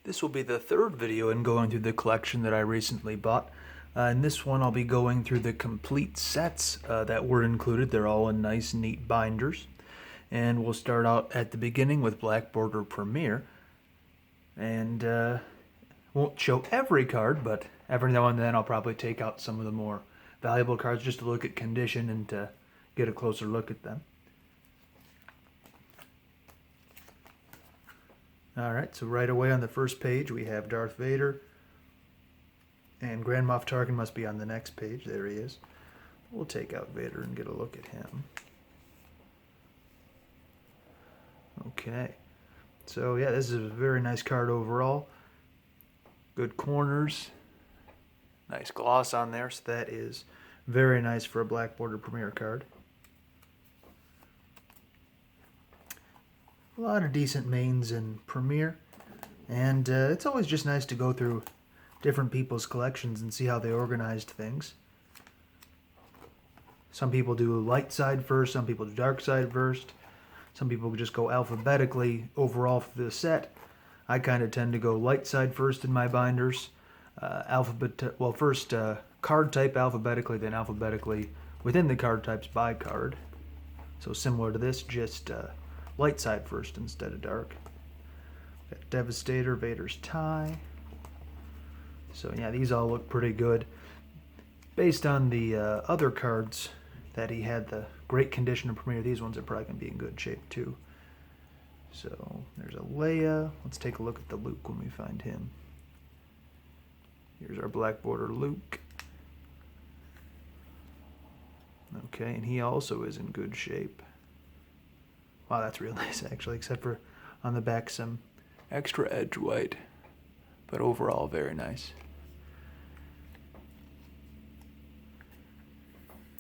This will be the third video in going through the collection that I recently bought. In this one I'll be going through the complete sets that were included. They're all in nice neat binders. And we'll start out at the beginning with Black Border Premier. And won't show every card, but every now and then I'll probably take out some of the more valuable cards just to look at condition and to get a closer look at them. Alright, so right away on the first page we have Darth Vader. And Grand Moff Tarkin must be on the next page. There he is. We'll take out Vader and get a look at him. Okay. So yeah, this is a very nice card overall. Good corners. Nice gloss on there, so that is very nice for a Black Border Premier card. A lot of decent mains in Premier, and it's always just nice to go through different people's collections and see how they organized things. Some people do light side first, some people do dark side first, some people just go alphabetically overall for the set. I kind of tend to go light side first in my binders. First card type alphabetically, then alphabetically within the card types by card. So similar to this, just light side first instead of dark. Got Devastator, Vader's tie. So yeah, these all look pretty good. Based on the other cards that he had the great condition of Premier, these ones are probably going to be in good shape too. So there's a Leia. Let's take a look at the Luke when we find him. Here's our Black Border Luke. Okay, and he also is in good shape. Wow, that's real nice actually, except for on the back some extra edge white. But overall, very nice.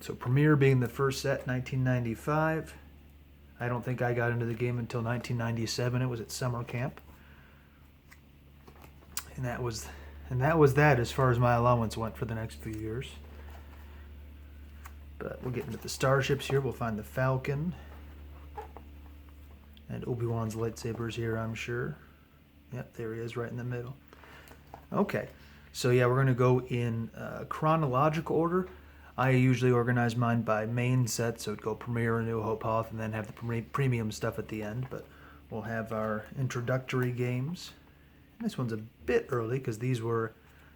So Premier being the first set, 1995. I don't think I got into the game until 1997. It was at summer camp. And that was that as far as my allowance went for the next few years. But we'll get into the starships here. We'll find the Falcon. And Obi-Wan's lightsabers here, I'm sure. Yep, there he is right in the middle. Okay, so yeah, we're going to go in chronological order. I usually organize mine by main set, so it'd go Premier, A New Hope, Hoth, and then have the premium stuff at the end. But we'll have our introductory games. And this one's a bit early because these were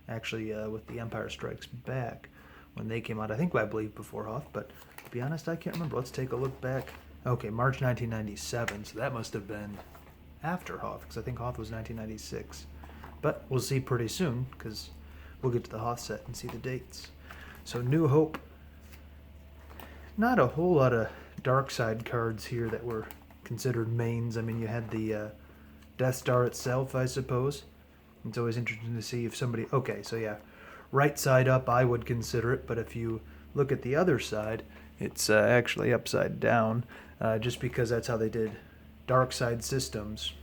actually with The Empire Strikes Back when they came out. I believe before Hoth, but to be honest, I can't remember. Let's take a look back. Okay, March 1997, so that must have been after Hoth, because I think Hoth was 1996. But we'll see pretty soon, because we'll get to the Hoth set and see the dates. So New Hope, not a whole lot of dark side cards here that were considered mains. I mean, you had the Death Star itself, I suppose. It's always interesting to see if somebody... Okay, so yeah, right side up, I would consider it, but if you look at the other side, it's actually upside down, just because that's how they did dark side systems,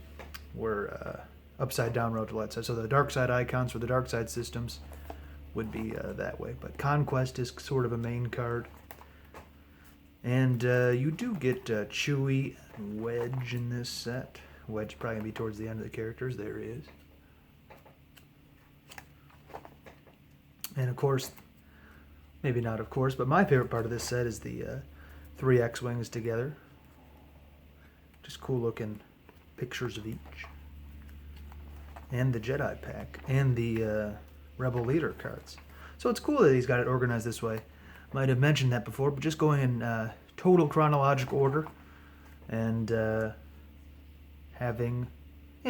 were upside down road to light side. So the dark side icons for the dark side systems would be that way. But Conquest is sort of a main card. And you do get Chewie and Wedge in this set. Wedge probably going to be towards the end of the characters. There he is. And of course, maybe not of course, but my favorite part of this set is the 3 X-Wings together. Just cool looking pictures of each. And the Jedi pack. And the Rebel Leader cards. So it's cool that he's got it organized this way. Might have mentioned that before, but just going in total chronological order. And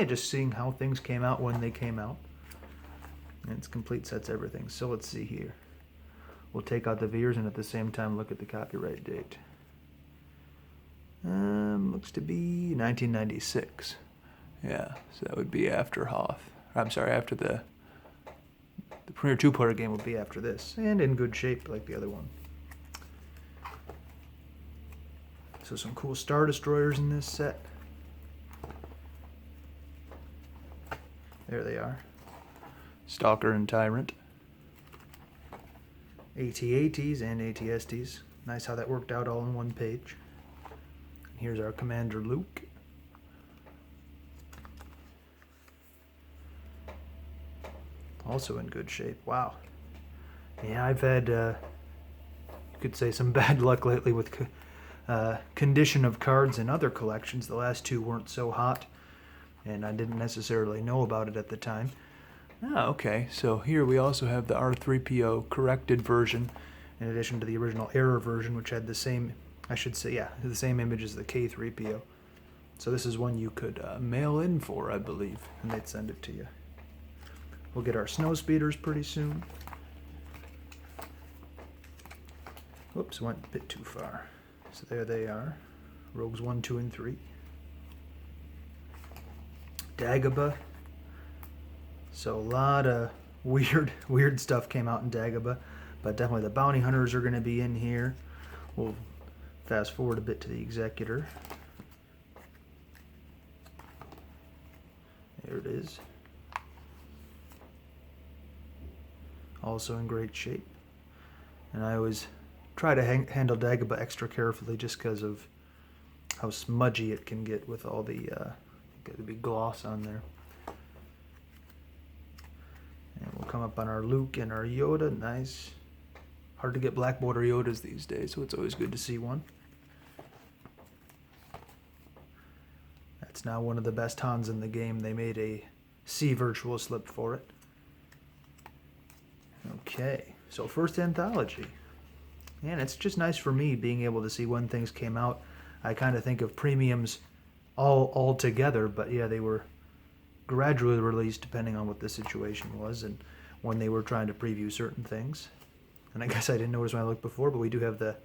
just seeing how things came out when they came out. And it's complete sets everything. So let's see here. We'll take out the Veers and at the same time look at the copyright date. Looks to be 1996. Yeah, so that would be after Hoth. I'm sorry, after the Premier 2-player game would be after this. And in good shape like the other one. So some cool Star Destroyers in this set. There they are. Stalker and Tyrant. AT-ATs and AT-STs. Nice how that worked out all in one page. And here's our Commander Luke. Also in good shape. Wow. Yeah, I've had, you could say, some bad luck lately with condition of cards in other collections. The last two weren't so hot, and I didn't necessarily know about it at the time. Ah, okay. So here we also have the R3PO corrected version, in addition to the original error version, which had the same, I should say, yeah, the same image as the K3PO. So this is one you could mail in for, I believe, and they'd send it to you. We'll get our snow speeders pretty soon. Whoops, went a bit too far. So there they are. Rogues 1, 2, and 3. Dagobah. So a lot of weird stuff came out in Dagobah, but definitely the bounty hunters are going to be in here. We'll fast forward a bit to the Executor. There it is. Also in great shape. And I always try to handle Dagobah extra carefully just because of how smudgy it can get with all the big gloss on there. And we'll come up on our Luke and our Yoda. Nice. Hard to get black border Yodas these days, so it's always good to see one. That's now one of the best Hans in the game. They made a C virtual slip for it. Okay, so first Anthology. And it's just nice for me being able to see when things came out. I kind of think of premiums all together, but yeah, they were gradually released depending on what the situation was and when they were trying to preview certain things. And I guess I didn't notice when I looked before, but we do have the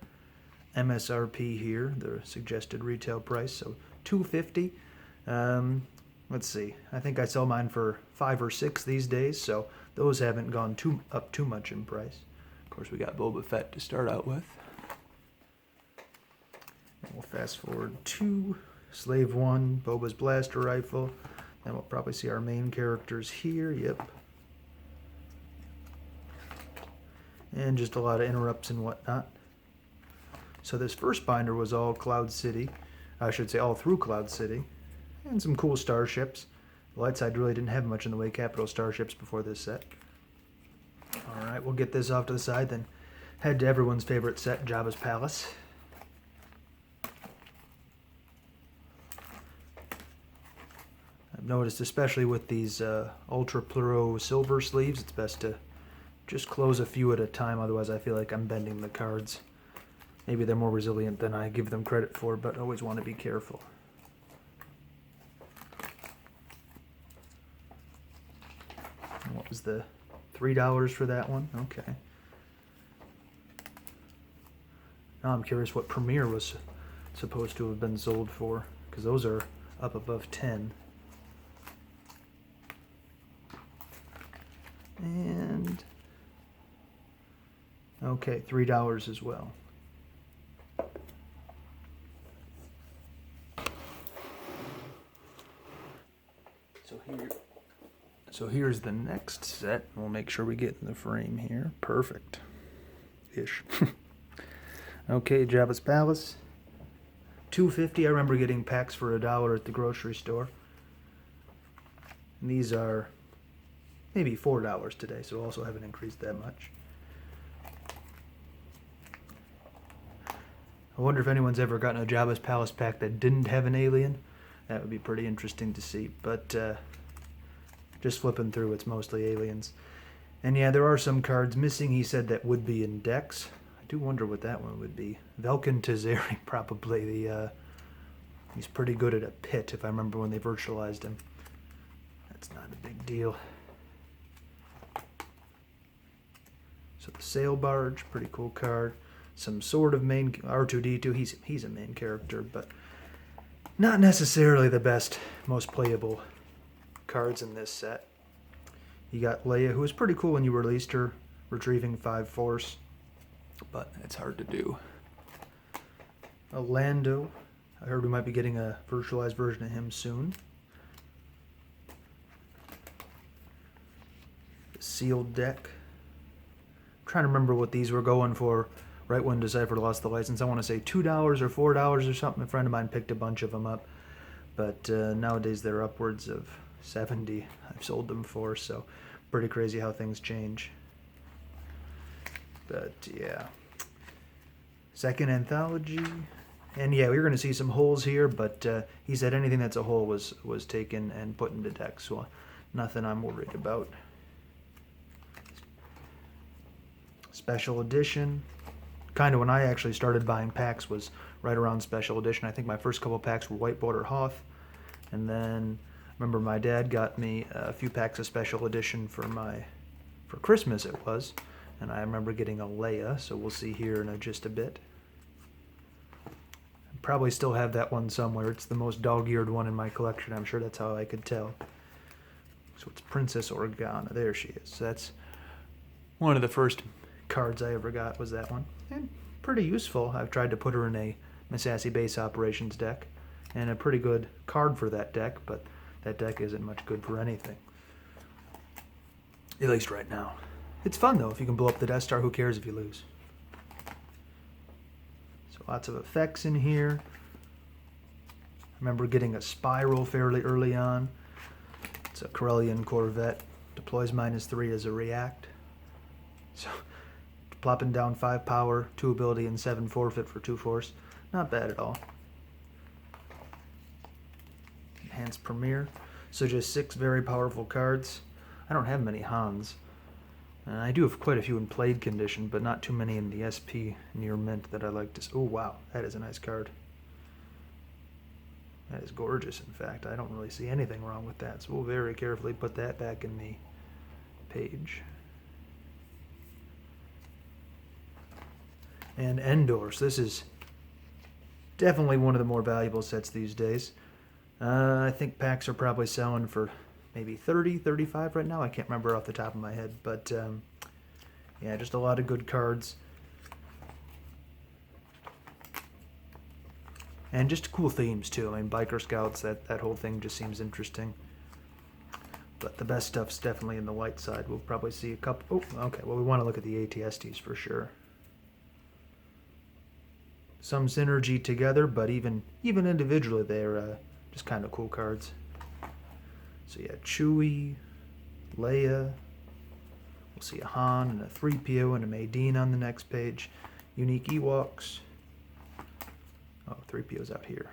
MSRP here, the suggested retail price, so $250. Let's see, I think I sell mine for $5 or $6 these days, so those haven't gone up too much in price. Of course, we got Boba Fett to start out with. And we'll fast forward to Slave 1, Boba's blaster rifle. Then we'll probably see our main characters here. Yep. And just a lot of interrupts and whatnot. So this first binder was all Cloud City. I should say all through Cloud City. And some cool starships. The light side really didn't have much in the way of capital starships before this set. Alright, we'll get this off to the side, then head to everyone's favorite set, Jabba's Palace. I've noticed, especially with these Ultra Pluro silver sleeves, it's best to just close a few at a time, otherwise I feel like I'm bending the cards. Maybe they're more resilient than I give them credit for, but always want to be careful. And what was the $3 for that one? Okay. Now I'm curious what Premiere was supposed to have been sold for, because those are up above 10. And okay, $3 as well. So here's the next set. We'll make sure we get in the frame here. Perfect. Ish. Okay, Jabba's Palace. $2.50. I remember getting packs for $1 at the grocery store. And these are maybe $4 today, so also haven't increased that much. I wonder if anyone's ever gotten a Jabba's Palace pack that didn't have an alien. That would be pretty interesting to see, but just flipping through, it's mostly aliens. And yeah, there are some cards missing, he said, that would be in decks. I do wonder what that one would be. Velkin Tazeri, probably. He's pretty good at a pit, if I remember when they virtualized him. That's not a big deal. So the Sail Barge, pretty cool card. Some sort of main R2-D2. He's a main character, but not necessarily the best, most playable cards in this set. You got Leia, who was pretty cool when you released her, retrieving 5 Force, but it's hard to do. A Lando. I heard we might be getting a virtualized version of him soon. The sealed deck. I'm trying to remember what these were going for right when Decipher lost the license. I want to say $2 or $4 or something. A friend of mine picked a bunch of them up, but nowadays they're upwards of 70 I've sold them for, so Pretty crazy how things change. But yeah. Second Anthology. And yeah, we were going to see some holes here, but he said anything that's a hole was taken and put into deck, so nothing I'm worried about. Special Edition. Kind of when I actually started buying packs was right around Special Edition. I think my first couple packs were White Border Hoth, and then I remember my dad got me a few packs of Special Edition for Christmas it was, and I remember getting a Leia, so we'll see here in just a bit. Probably still have that one somewhere. It's the most dog-eared one in my collection. I'm sure that's how I could tell. So it's Princess Organa. There she is. So that's one of the first cards I ever got was that one. And pretty useful. I've tried to put her in a Massassi Base Operations deck. And a pretty good card for that deck, but that deck isn't much good for anything. At least right now. It's fun, though. If you can blow up the Death Star, who cares if you lose? Lots of effects in here. I remember getting a Spiral fairly early on. It's a Corellian Corvette. Deploys -3 as a react. So, plopping down 5 power, 2 ability, and 7 forfeit for 2 force. Not bad at all. Enhanced Premier. So just 6 very powerful cards. I don't have many Hans. I do have quite a few in played condition, but not too many in the SP near mint that I like to... Oh, wow. That is a nice card. That is gorgeous, in fact. I don't really see anything wrong with that, so we'll very carefully put that back in the page. And Endor. So this is definitely one of the more valuable sets these days. I think packs are probably selling for maybe 30, 35 right now. I can't remember off the top of my head, but yeah, just a lot of good cards. And just cool themes too. I mean, Biker Scouts, that whole thing just seems interesting. But the best stuff's definitely in the white side. We'll probably see a couple. Oh, okay. Well, we want to look at the ATSTs for sure. Some synergy together, but even individually, they're just kind of cool cards. So yeah, Chewie, Leia, we'll see a Han and a 3PO and a Maydeen on the next page. Unique Ewoks. Oh, 3PO's out here.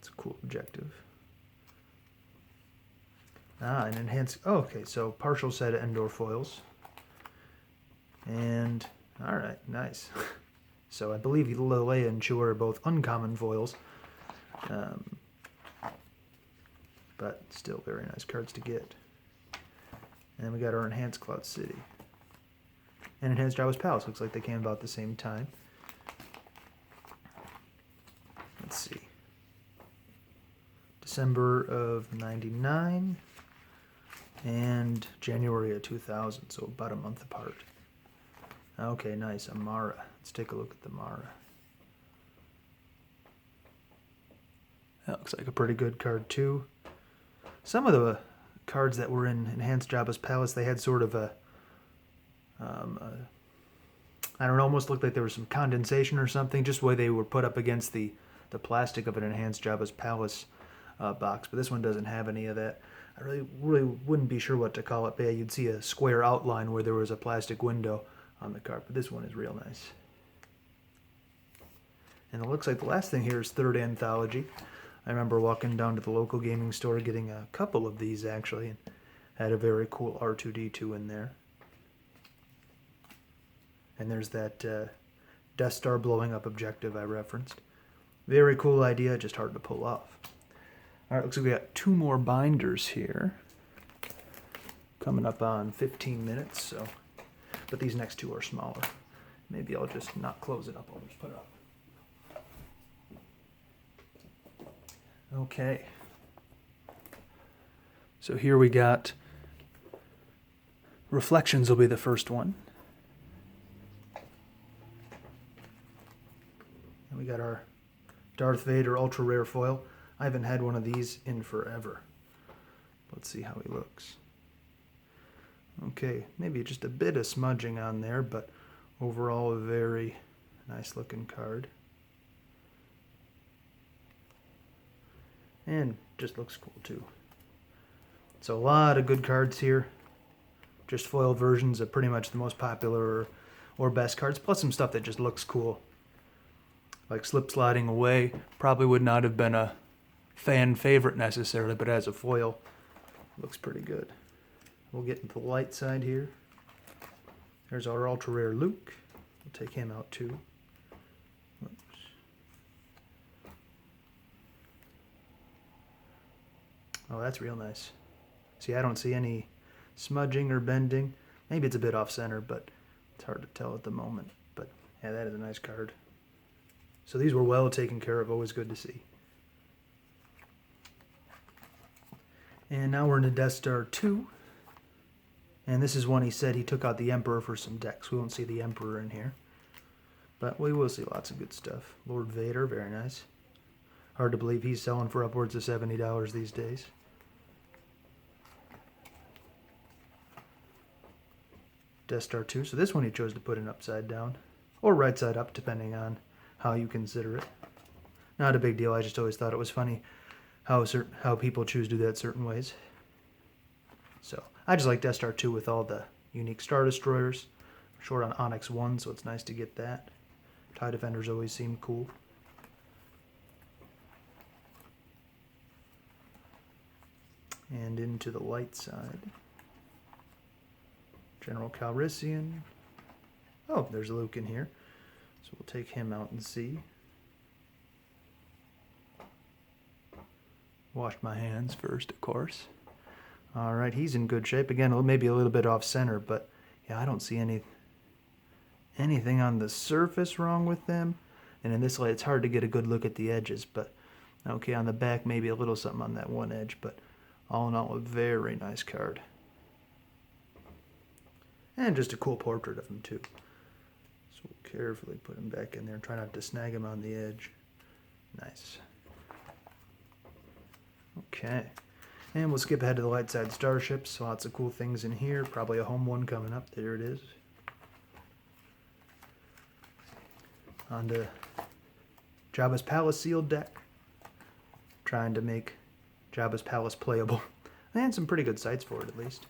It's a cool objective. An enhanced... Oh, okay, so partial set of Endor foils. And, alright, nice. So I believe Leia and Chewie are both uncommon foils. But still very nice cards to get. And then we got our Enhanced Cloud City. And Enhanced Jabba's Palace. Looks like they came about the same time. Let's see. December of 99 and January of 2000, so about a month apart. Okay, nice. Amara. Let's take a look at the Mara. That looks like a pretty good card, too. Some of the cards that were in Enhanced Jabba's Palace, they had sort of a I don't know, almost looked like there was some condensation or something, just the way they were put up against the plastic of an Enhanced Jabba's Palace box. But this one doesn't have any of that. I really wouldn't be sure what to call it. But yeah, you'd see a square outline where there was a plastic window on the card. But this one is real nice. And it looks like the last thing here is Third Anthology. I remember walking down to the local gaming store getting a couple of these actually, and had a very cool R2-D2 in there. And there's that Death Star blowing up objective I referenced. Very cool idea, just hard to pull off. Alright, looks like we got 2 more binders here. Coming up on 15 minutes, so. But these next 2 are smaller. Maybe I'll just not close it up, I'll just put it up. Okay. So here we got Reflections will be the first one. And we got our Darth Vader ultra rare foil. I haven't had one of these in forever. Let's see how he looks. Okay, maybe just a bit of smudging on there, but overall a very nice looking card. And just looks cool too. So a lot of good cards here. Just foil versions of pretty much the most popular or best cards, plus some stuff that just looks cool. Like Slip Sliding Away probably would not have been a fan favorite necessarily, but as a foil, looks pretty good. We'll get into the light side here. There's our ultra rare Luke. We'll take him out too. Oops. Oh, that's real nice. See, I don't see any smudging or bending. Maybe it's a bit off center, but it's hard to tell at the moment. But yeah, that is a nice card. So these were well taken care of. Always good to see. And now we're into Death Star 2. And this is one he said he took out the Emperor for some decks. We won't see the Emperor in here. But we will see lots of good stuff. Lord Vader, very nice. Hard to believe he's selling for upwards of $70 these days. Death Star 2. So this one he chose to put in upside down. Or right side up, depending on how you consider it. Not a big deal. I just always thought it was funny how people choose to do that certain ways. So I just like Death Star 2 with all the unique Star Destroyers. Short on Onyx 1, so it's nice to get that. TIE Defenders always seem cool. And into the light side. General Calrissian. Oh, there's Luke in here. So we'll take him out and see. Washed my hands first, of course. Alright, he's in good shape. Again, maybe a little bit off center, but yeah, I don't see anything on the surface wrong with them. And in this light, it's hard to get a good look at the edges, but okay, on the back, maybe a little something on that one edge, but all in all, a very nice card. And just a cool portrait of him, too. So we'll carefully put him back in there and try not to snag him on the edge. Nice. Okay. And we'll skip ahead to the light side starships. Lots of cool things in here. Probably a home one coming up. There it is. On to Jabba's Palace sealed deck. Trying to make Jabba's Palace playable. And some pretty good sights for it, at least.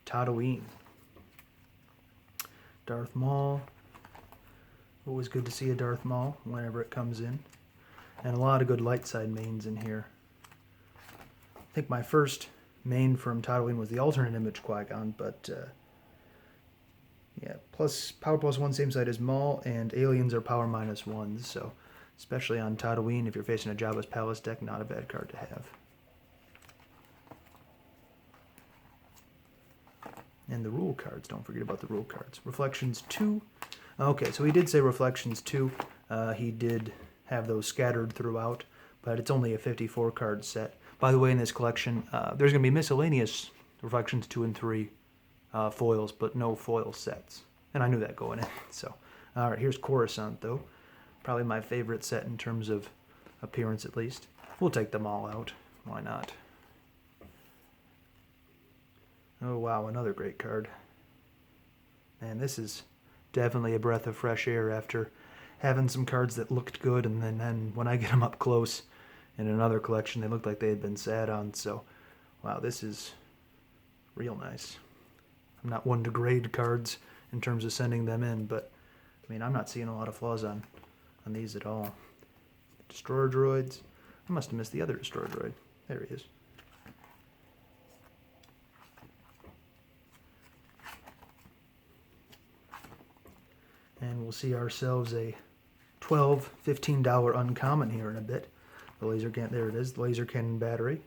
Tatooine. Darth Maul. Always good to see a Darth Maul whenever it comes in. And a lot of good light side mains in here. I think my first main from Tatooine was the alternate image Qui-Gon, but yeah, power plus 1 same side as Maul, and aliens are power minus 1, so especially on Tatooine, if you're facing a Jabba's Palace deck, not a bad card to have. And the rule cards, don't forget about the rule cards. Reflections 2. Okay, so he did say Reflections 2. He did have those scattered throughout, but it's only a 54 card set. By the way, in this collection, there's going to be miscellaneous Reflections 2 and 3 foils, but no foil sets. And I knew that going in. So, all right, here's Coruscant, though. Probably my favorite set in terms of appearance, at least. We'll take them all out. Why not? Oh, wow, another great card. Man, this is definitely a breath of fresh air after having some cards that looked good, and then when I get them up close in another collection, they looked like they had been sat on. So, wow, this is real nice. I'm not one to grade cards in terms of sending them in, but, I mean, I'm not seeing a lot of flaws on these at all. Destroyer droids. I must have missed the other destroyer droid. There he is. And we'll see ourselves a $12, $15 uncommon here in a bit. The laser cannon, there it is, the laser cannon battery.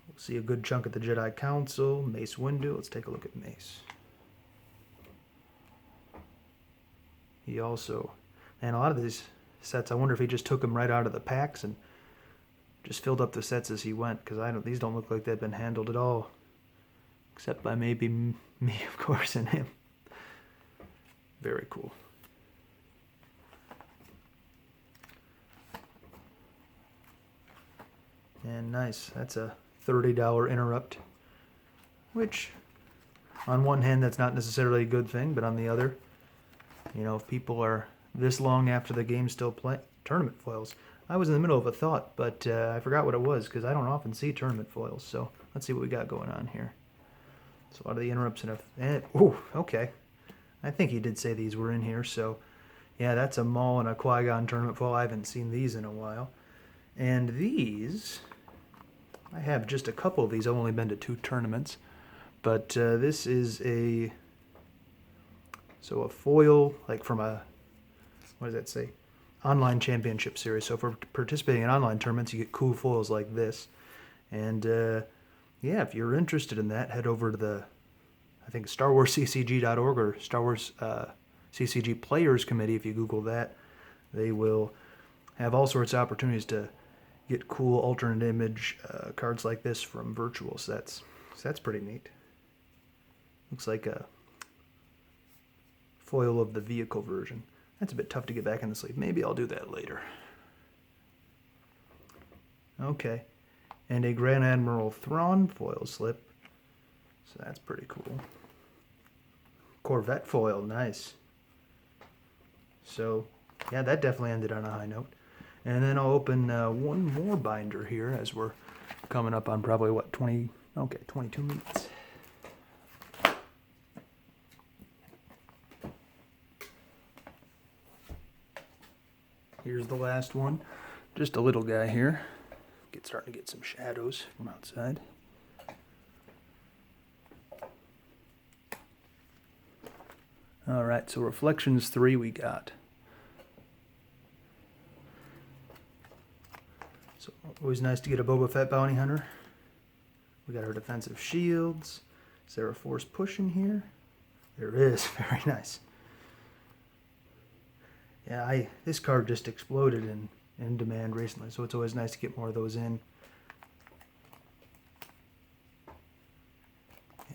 We'll see a good chunk of the Jedi Council, Mace Windu. Let's take a look at Mace. He also, and a lot of these sets, I wonder if he just took them right out of the packs and just filled up the sets as he went, because these don't look like they've been handled at all. Except by maybe me, of course, and him. Very cool. And nice. That's a $30 interrupt. Which, on one hand, that's not necessarily a good thing, but on the other, you know, if people are this long after the game's still playing. Tournament foils. I was in the middle of a thought, but I forgot what it was because I don't often see tournament foils. So let's see what we got going on here. So a lot of the interrupts and oh, okay. I think he did say these were in here. So yeah, that's a Maul and a Qui-Gon tournament foil. I haven't seen these in a while. And these, I have just a couple of these. I've only been to 2 tournaments. But this is a foil, like from a, what does that say? Online championship series. So for participating in online tournaments, you get cool foils like this. And yeah, if you're interested in that, head over to the, I think, StarWarsCCG.org or Star Wars CCG Players Committee. If you Google that, they will have all sorts of opportunities to get cool alternate image cards like this from virtual sets. So that's pretty neat. Looks like a foil of the vehicle version. That's a bit tough to get back in the sleeve. Maybe I'll do that later. Okay. And a Grand Admiral Thrawn foil slip. So that's pretty cool. Corvette foil, nice. So, yeah, that definitely ended on a high note. And then I'll open one more binder here as we're coming up on probably, what, 22 minutes. Here's the last one. Just a little guy here. Starting to get some shadows from outside. Alright, so Reflections 3 we got. So always nice to get a Boba Fett bounty hunter. We got our defensive shields. Is there a force push in here? There is. Very nice. Yeah, this card just exploded in demand recently, so it's always nice to get more of those in.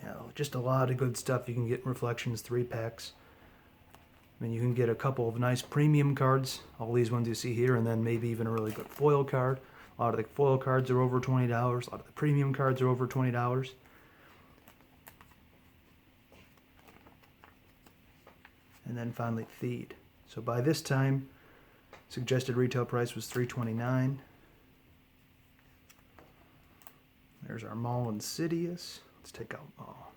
Yeah, just a lot of good stuff you can get in Reflections 3 packs. I mean, you can get a couple of nice premium cards, all these ones you see here, and then maybe even a really good foil card. A lot of the foil cards are over $20. A lot of the premium cards are over $20. And then finally, Theed. So by this time, suggested retail price was $3.29. There's our Maul and Sidious. Let's take out Maul.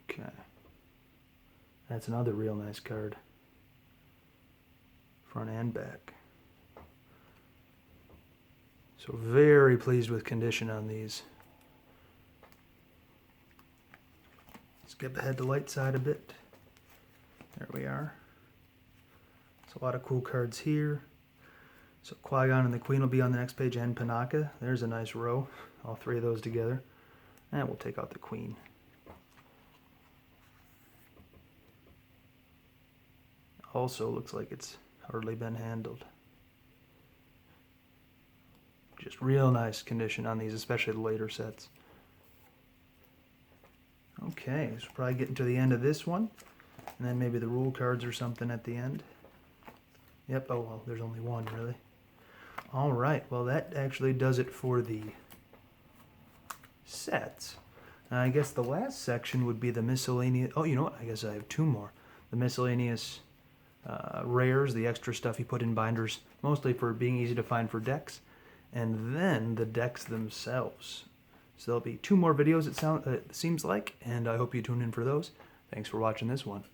Okay. That's another real nice card. Front and back. So very pleased with condition on these. Skip ahead to light side a bit. There we are. So a lot of cool cards here. So Qui-Gon and the Queen will be on the next page, and Panaka. There's a nice row. All 3 of those together. And we'll take out the Queen. Also looks like it's hardly been handled. Just real nice condition on these, especially the later sets. Okay, so we're probably getting to the end of this one. And then maybe the rule cards or something at the end. Yep, oh well, there's only one really. Alright, well that actually does it for the sets. I guess the last section would be the miscellaneous... Oh, you know what? I guess I have 2 more. The miscellaneous rares, the extra stuff you put in binders, mostly for being easy to find for decks. And then the decks themselves. So there'll be 2 more videos, it seems like, and I hope you tune in for those. Thanks for watching this one.